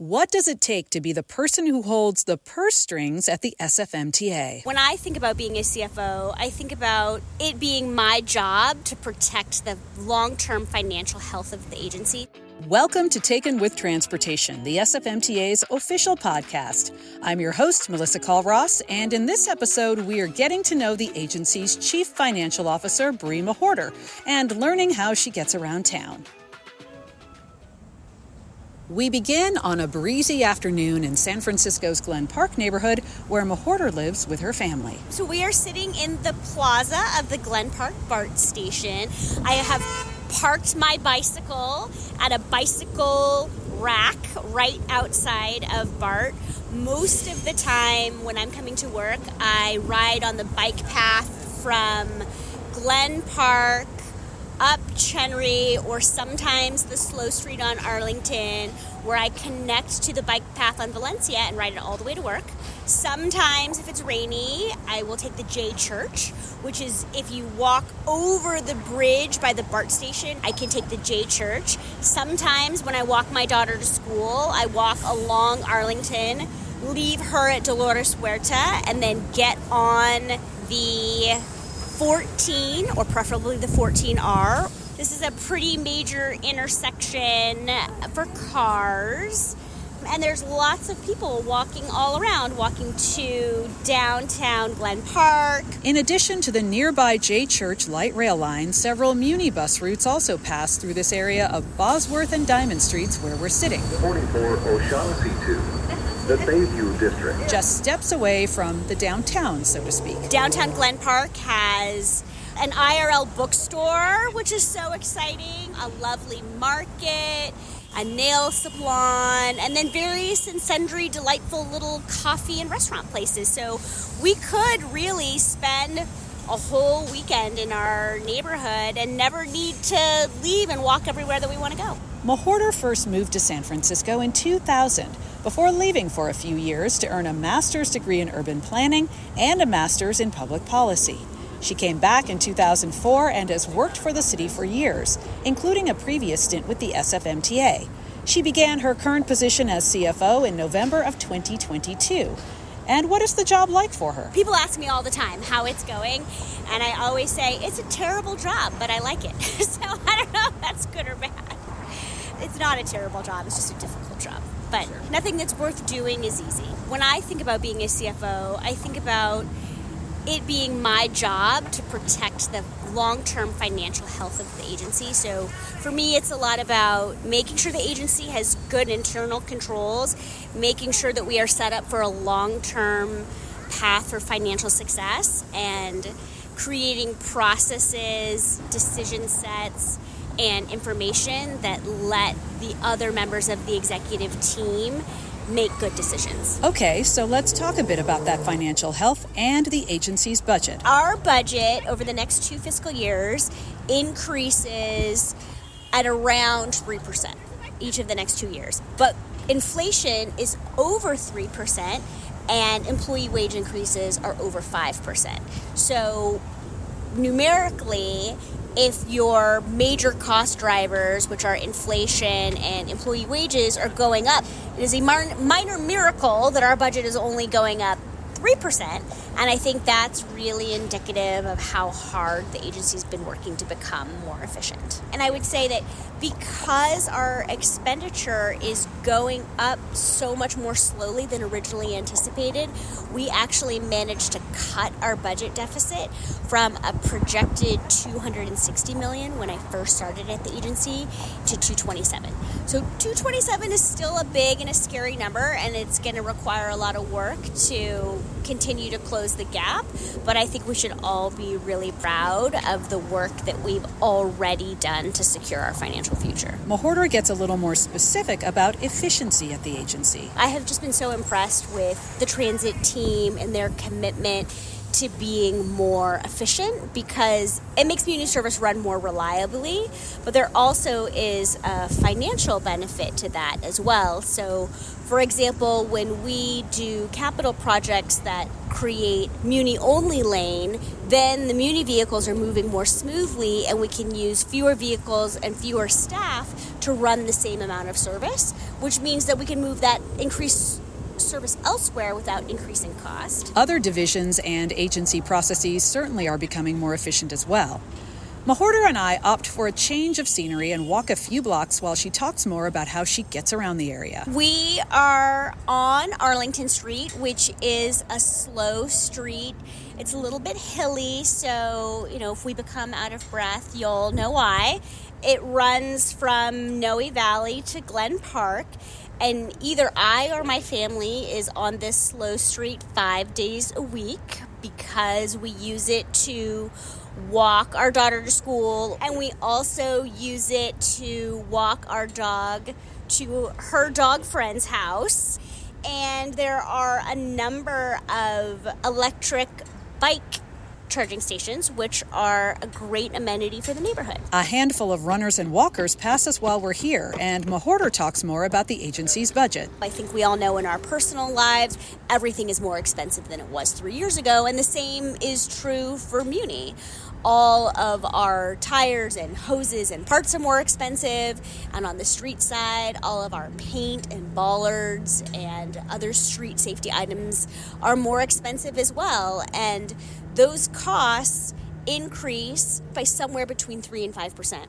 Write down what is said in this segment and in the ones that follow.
What does it take to be the person who holds the purse strings at the SFMTA? When I think about being a CFO, I think about it being my job to protect the long-term financial health of the agency. Welcome to Taken with Transportation, the SFMTA's official podcast. I'm your host, Melissa Call-Ross, and in this episode, we are getting to know the agency's Chief Financial Officer, Bree Mawhorter, and learning how she gets around town. We begin on a breezy afternoon in San Francisco's Glen Park neighborhood, where Mawhorter lives with her family. So we are sitting in the plaza of the Glen Park BART station. I have parked my bicycle at a bicycle rack right outside of BART. Most of the time when I'm coming to work, I ride on the bike path from Glen Park up Chenery, or sometimes the slow street on Arlington, where I connect to the bike path on Valencia and ride it all the way to work. Sometimes, if it's rainy, I will take the J Church, which is if you walk over the bridge by the BART station, I can take the J Church. Sometimes when I walk my daughter to school, I walk along Arlington, leave her at Dolores Huerta, and then get on the 14, or preferably the 14R. This is a pretty major intersection for cars, and there's lots of people walking all around, walking to downtown Glen Park. In addition to the nearby J Church light rail line, several Muni bus routes also pass through this area of Bosworth and Diamond Streets where we're sitting. 44 O'Shaughnessy 2. The Bayview District. Just steps away from the downtown, so to speak. Downtown Glen Park has an IRL bookstore, which is so exciting, a lovely market, a nail salon, and then various and sundry delightful little coffee and restaurant places. So we could really spend a whole weekend in our neighborhood and never need to leave and walk everywhere that we want to go. Mawhorter first moved to San Francisco in 2000, before leaving for a few years to earn a master's degree in urban planning and a master's in public policy. She came back in 2004 and has worked for the city for years, including a previous stint with the SFMTA. She began her current position as CFO in November of 2022. And what is the job like for her? People ask me all the time how it's going, and I always say it's a terrible job, but I like it. So I don't know if that's good or bad. It's not a terrible job, it's just a difficult job. But nothing that's worth doing is easy. When I think about being a CFO, I think about it being my job to protect the long-term financial health of the agency. So for me, it's a lot about making sure the agency has good internal controls, making sure that we are set up for a long-term path for financial success, and creating processes, decision sets, and information that let the other members of the executive team make good decisions. Okay, so let's talk a bit about that financial health and the agency's budget. Our budget over the next 2 fiscal years increases at around 3% each of the next 2 years. But inflation is over 3%, and employee wage increases are over 5%. So numerically, if your major cost drivers, which are inflation and employee wages, are going up, it is a minor miracle that our budget is only going up 3%. And I think that's really indicative of how hard the agency's been working to become more efficient. And I would say that because our expenditure is going up so much more slowly than originally anticipated, we actually managed to cut our budget deficit from a projected $260 million when I first started at the agency to $227. So $227 is still a big and a scary number, and it's going to require a lot of work to continue to close the gap, but I think we should all be really proud of the work that we've already done to secure our financial future. Mawhorter gets a little more specific about efficiency at the agency. I have just been so impressed with the transit team and their commitment to being more efficient because it makes Muni service run more reliably, but there also is a financial benefit to that as well. So, for example, when we do capital projects that create Muni-only lane, then the Muni vehicles are moving more smoothly and we can use fewer vehicles and fewer staff to run the same amount of service, which means that we can move that increased service elsewhere without increasing cost. Other divisions and agency processes certainly are becoming more efficient as well. Mawhorter and I opt for a change of scenery and walk a few blocks while she talks more about how she gets around the area. We are on Arlington Street, which is a slow street. It's a little bit hilly, so, if we become out of breath, you'll know why. It runs from Noe Valley to Glen Park, and either I or my family is on this slow street 5 days a week because we use it to walk our daughter to school, and we also use it to walk our dog to her dog friend's house. And there are a number of electric bike charging stations, which are a great amenity for the neighborhood. A handful of runners and walkers pass us while we're here, and Mawhorter talks more about the agency's budget. I think we all know in our personal lives, everything is more expensive than it was 3 years ago, and the same is true for Muni. All of our tires and hoses and parts are more expensive, and on the street side, all of our paint and bollards and other street safety items are more expensive as well, and those costs increase by somewhere between 3 and 5%.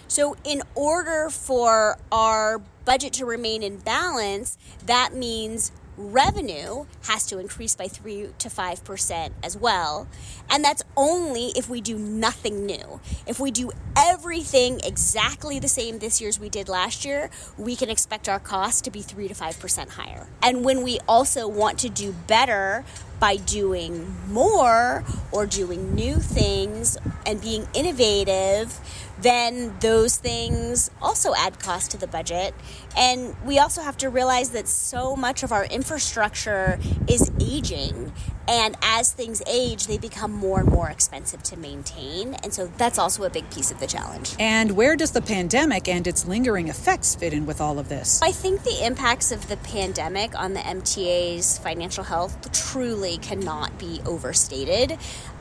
So in order for our budget to remain in balance, that means revenue has to increase by 3 to 5% as well. And that's only if we do nothing new. If we do everything exactly the same this year as we did last year, we can expect our costs to be 3 to 5% higher. And when we also want to do better by doing more or doing new things and being innovative, then those things also add cost to the budget. And we also have to realize that so much of our infrastructure is aging. And as things age, they become more and more expensive to maintain. And so that's also a big piece of the challenge. And where does the pandemic and its lingering effects fit in with all of this? I think the impacts of the pandemic on the MTA's financial health truly cannot be overstated.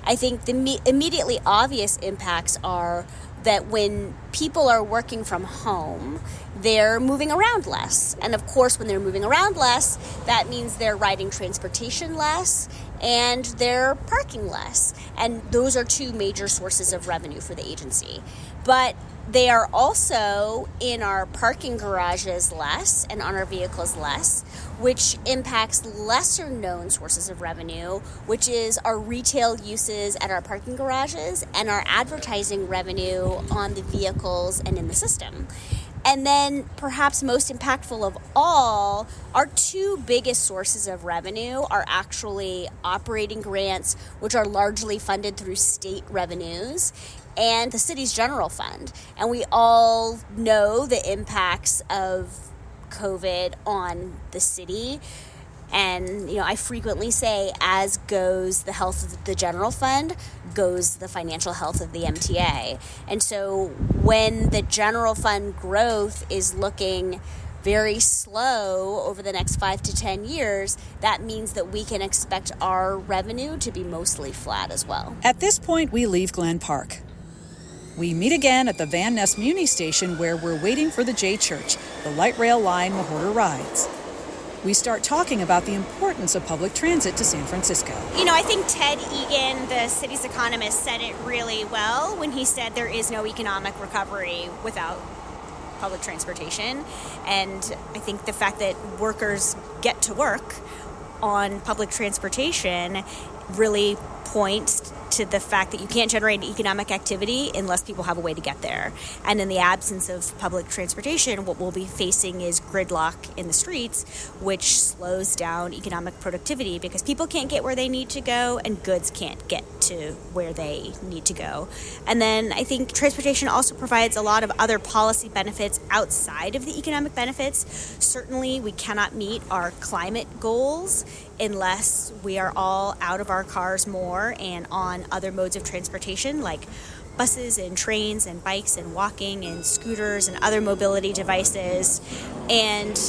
I think the immediately obvious impacts are that when people are working from home, they're moving around less. And of course, when they're moving around less, that means they're riding transportation less and they're parking less. And those are two major sources of revenue for the agency. But they are also in our parking garages less and on our vehicles less, which impacts lesser known sources of revenue, which is our retail uses at our parking garages and our advertising revenue on the vehicles and in the system. And then perhaps most impactful of all, our two biggest sources of revenue are actually operating grants, which are largely funded through state revenues, and the city's general fund. And we all know the impacts of COVID on the city. And, I frequently say, as goes the health of the general fund, goes the financial health of the MTA. And so when the general fund growth is looking very slow over the next 5 to 10 years, that means that we can expect our revenue to be mostly flat as well. At this point, we leave Glen Park. We meet again at the Van Ness Muni station where we're waiting for the J Church, the light rail line Mawhorter rides. We start talking about the importance of public transit to San Francisco. I think Ted Egan, the city's economist, said it really well when he said there is no economic recovery without public transportation. And I think the fact that workers get to work on public transportation really points to the fact that you can't generate economic activity unless people have a way to get there. And in the absence of public transportation, what we'll be facing is gridlock in the streets, which slows down economic productivity because people can't get where they need to go and goods can't get to where they need to go. And then I think transportation also provides a lot of other policy benefits outside of the economic benefits. Certainly, we cannot meet our climate goals unless we are all out of our cars more and on other modes of transportation like buses and trains and bikes and walking and scooters and other mobility devices. And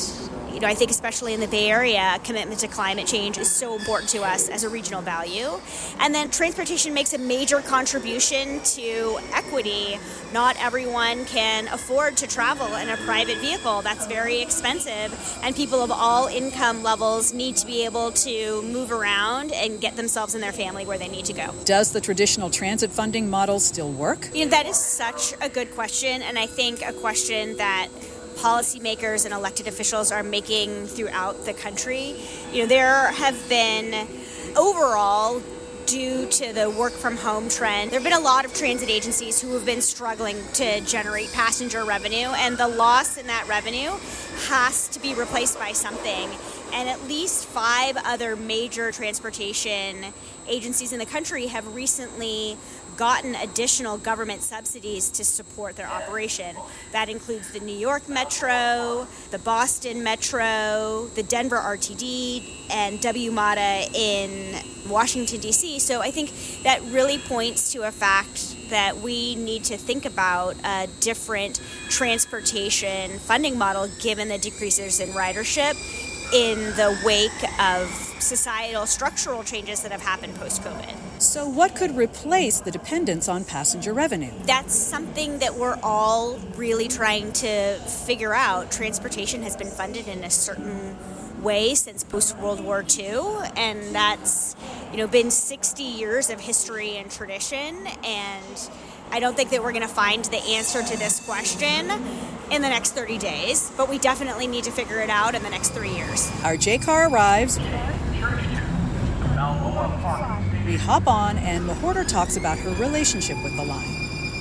I think especially in the Bay Area, a commitment to climate change is so important to us as a regional value. And then transportation makes a major contribution to equity. Not everyone can afford to travel in a private vehicle. That's very expensive. And people of all income levels need to be able to move around and get themselves and their family where they need to go. Does the traditional transit funding model still work? That is such a good question, and I think a question that policymakers and elected officials are making throughout the country. There have been overall, due to the work from home trend, there have been a lot of transit agencies who have been struggling to generate passenger revenue, and the loss in that revenue has to be replaced by something. And at least 5 other major transportation agencies in the country have recently gotten additional government subsidies to support their operation. That includes the New York Metro, the Boston Metro, the Denver RTD, and WMATA in Washington, D.C. So I think that really points to a fact that we need to think about a different transportation funding model given the decreases in ridership in the wake of societal structural changes that have happened post-COVID. So what could replace the dependence on passenger revenue? That's something that we're all really trying to figure out. Transportation has been funded in a certain way since post-World War II, and that's been 60 years of history and tradition, and I don't think that we're going to find the answer to this question in the next 30 days, but we definitely need to figure it out in the next 3 years. Our J car arrives. We hop on, and Mawhorter talks about her relationship with the line.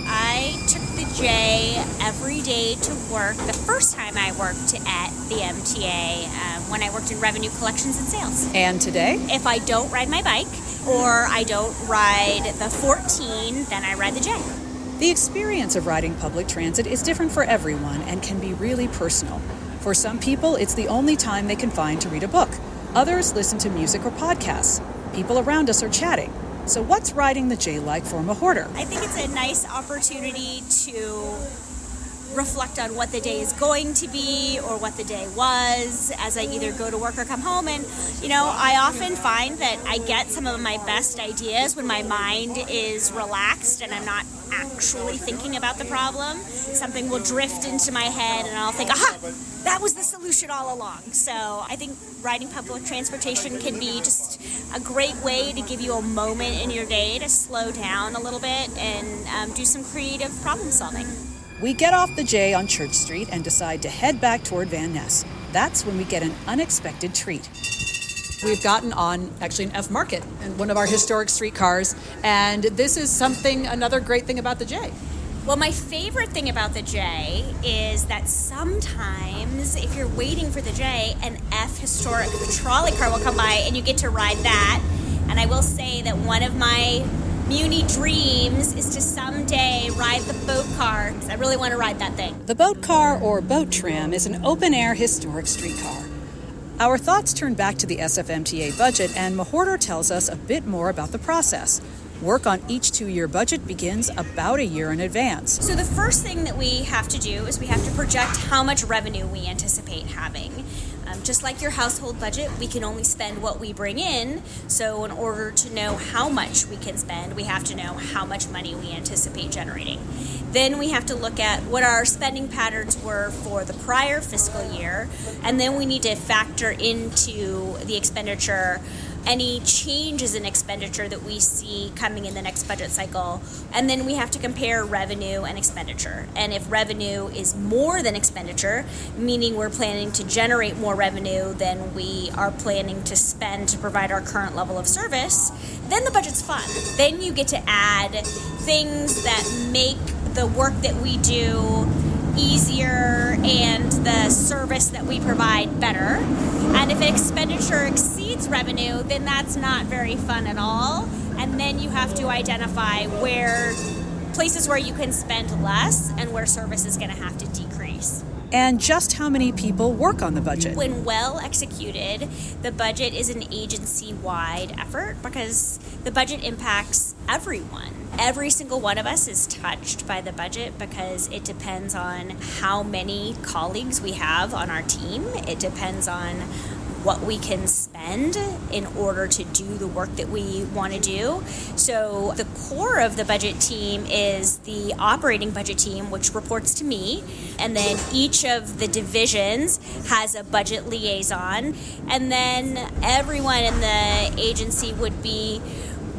I took the J every day to work the first time I worked at the MTA when I worked in revenue collections and sales. And today? If I don't ride my bike or I don't ride the 14, then I ride the J. The experience of riding public transit is different for everyone and can be really personal. For some people, it's the only time they can find to read a book. Others listen to music or podcasts. People around us are chatting. So what's riding the J like for Mawhorter? I think it's a nice opportunity to reflect on what the day is going to be or what the day was as I either go to work or come home. And, I often find that I get some of my best ideas when my mind is relaxed and I'm not actually thinking about the problem. Something will drift into my head and I'll think, aha, that was the solution all along. So I think riding public transportation can be just a great way to give you a moment in your day to slow down a little bit and do some creative problem solving. We get off the J on Church Street and decide to head back toward Van Ness. That's when we get an unexpected treat. We've gotten on actually an F Market in one of our historic streetcars, and this is another great thing about the J. Well, my favorite thing about the J is that sometimes if you're waiting for the J, an F historic trolley car will come by and you get to ride that. And I will say that one of my Muni dreams is to someday ride the boat car, because I really want to ride that thing. The boat car, or boat tram, is an open-air historic streetcar. Our thoughts turn back to the SFMTA budget, and Mawhorter tells us a bit more about the process. Work on each 2-year budget begins about a year in advance. So the first thing that we have to do is we have to project how much revenue we anticipate having. Just like your household budget, we can only spend what we bring in. So in order to know how much we can spend, we have to know how much money we anticipate generating. Then we have to look at what our spending patterns were for the prior fiscal year. And then we need to factor into the expenditure any changes in expenditure that we see coming in the next budget cycle. And then we have to compare revenue and expenditure. And if revenue is more than expenditure, meaning we're planning to generate more revenue than we are planning to spend to provide our current level of service, then the budget's fun. Then you get to add things that make the work that we do easier and the service that we provide better. And if expenditure exceeds revenue, then that's not very fun at all. And then you have to identify places where you can spend less and where service is going to have to decrease. And just how many people work on the budget? When well executed, the budget is an agency-wide effort because the budget impacts everyone. Every single one of us is touched by the budget because it depends on how many colleagues we have on our team. It depends on what we can spend in order to do the work that we want to do. So the core of the budget team is the operating budget team, which reports to me. And then each of the divisions has a budget liaison. And then everyone in the agency would be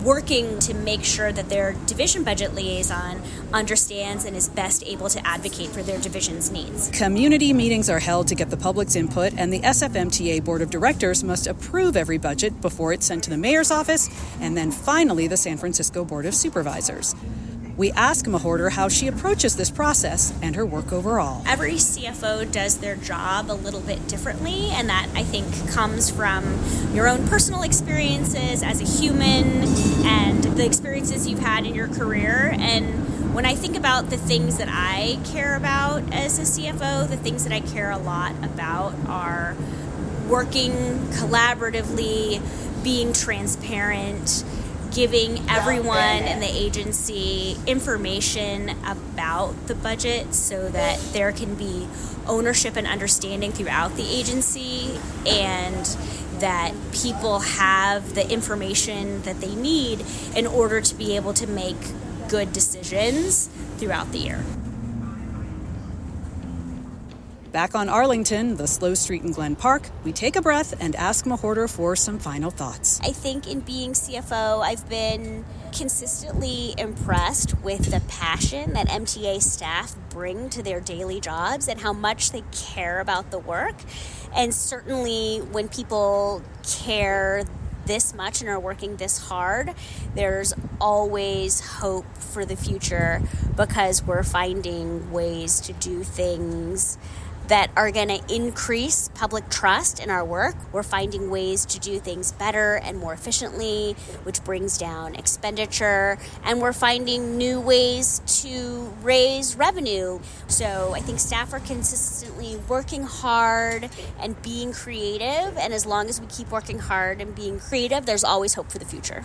working to make sure that their division budget liaison understands and is best able to advocate for their division's needs. Community meetings are held to get the public's input, and the SFMTA Board of Directors must approve every budget before it's sent to the mayor's office, and then finally the San Francisco Board of Supervisors. We ask Mawhorter how she approaches this process and her work overall. Every CFO does their job a little bit differently, and that, I think, comes from your own personal experiences as a human and the experiences you've had in your career. And when I think about the things that I care about as a CFO, the things that I care a lot about are working collaboratively, being transparent, giving everyone in the agency information about the budget so that there can be ownership and understanding throughout the agency, and that people have the information that they need in order to be able to make good decisions throughout the year. Back on Arlington, the slow street in Glen Park, we take a breath and ask Mawhorter for some final thoughts. I think in being CFO, I've been consistently impressed with the passion that MTA staff bring to their daily jobs and how much they care about the work. And certainly when people care this much and are working this hard, there's always hope for the future because we're finding ways to do things that are going to increase public trust in our work. We're finding ways to do things better and more efficiently, which brings down expenditure, and we're finding new ways to raise revenue. So I think staff are consistently working hard and being creative, and as long as we keep working hard and being creative, there's always hope for the future.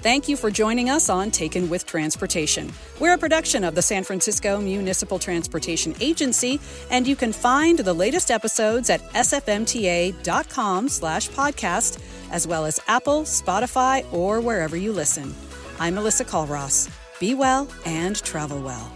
Thank you for joining us on Taken with Transportation. We're a production of the San Francisco Municipal Transportation Agency, and you can find the latest episodes at sfmta.com/podcast, as well as Apple, Spotify, or wherever you listen. I'm Melissa Colross. Be well and travel well.